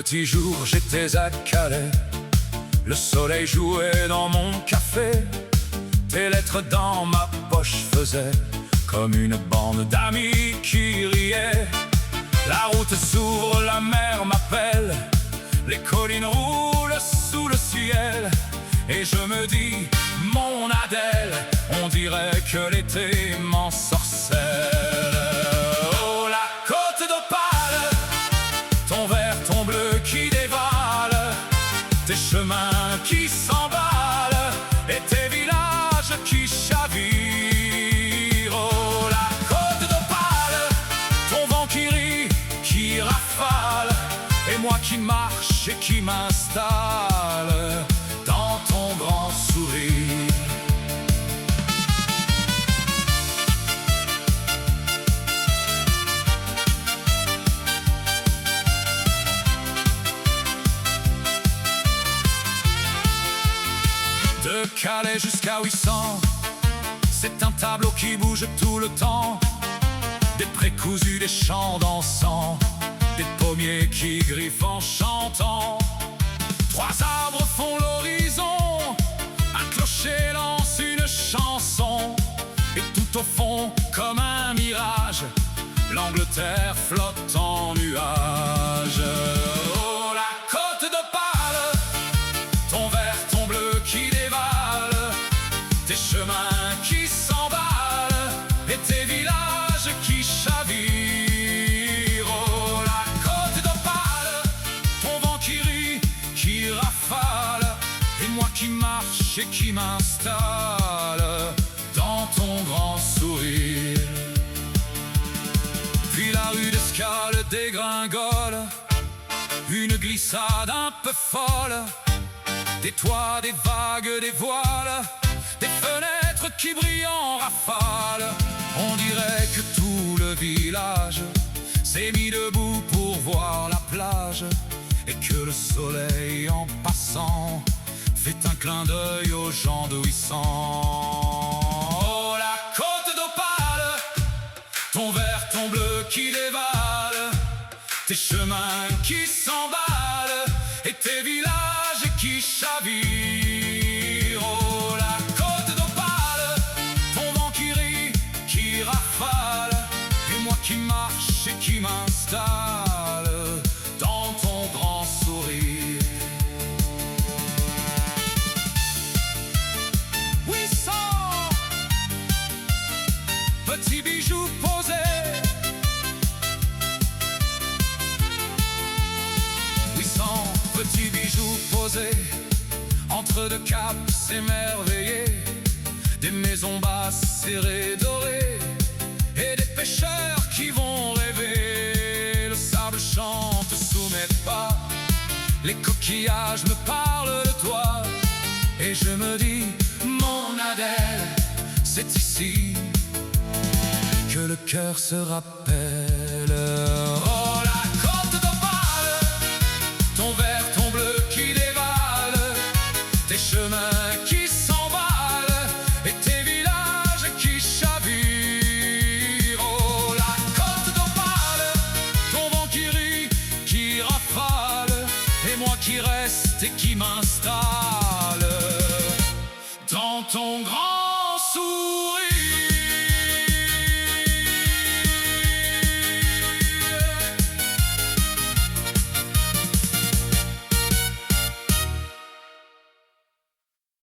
petit jour, j'étais à Calais. Le soleil jouait dans mon café. Tes lettres dans ma poche faisaient comme une bande d'amis qui riaient. La route s'ouvre, la mer m'appelle. Les collines roulent sous le ciel. Et je me dis, mon Adèle, on dirait que l'été m'ensorcelle. Oh, la côte d'Opale, ton vert, ton bleu qui dévale, tes chemins qui s'emballent et tes villages qui chavirent. Oh, la côte d'Opale, ton vent qui rit, qui rafale, et moi qui marche et qui m'installe dans ton grand sourire. De Calais jusqu'à 800, c'est un tableau qui bouge tout le temps. Des prés cousus, des champs dansants, des pommiers qui griffent en chantant. Trois arbres font l'horizon, un clocher lance une chanson. Et tout au fond, comme un mirage, l'Angleterre flotte en nuages. Oh, la côte d'Opale, ton vert, ton bleu qui dévale, tes chemins qui s'emballent et tes villages qui chavirent. Oh, la côte d'Opale, ton vent qui rit, qui rafale, et moi qui marche et qui m'installe dans ton grand sourire. Puis la rue d'Escale dégringole, une glissade un peu folle, des toits, des vagues, des voiles, des fenêtres qui brillent en rafale. On dirait que tout le village s'est mis debout pour voir la plage, et que le soleil en passant fait un clin d'œil aux gens d'Ouessant. Oh, la côte d'Opale, ton vert, ton bleu qui dévale, tes chemins qui s'emballent et tes villages qui chavirent. Oh, la côte d'Opale, ton vent qui rit, qui rafale, et moi qui marche et qui m'installe dans ton grand sourire. 800 petits bijoux posés, 800 petits bijoux posés entre deux caps émerveillés, des maisons basses serrées dorées et des pêcheurs qui vont rêver. Le sable chante sous mes pas, les coquillages me parlent de toi, et je me dis, mon Adèle, c'est ici que le cœur se rappelle. Oh, la côte d'Opale, ton vert, ton bleu qui dévale, tes chemins qui s'emballent et tes villages qui chavirent. Oh, la côte d'Opale, ton vent qui rit, qui rafale, et moi qui reste et qui m'installe dans ton grand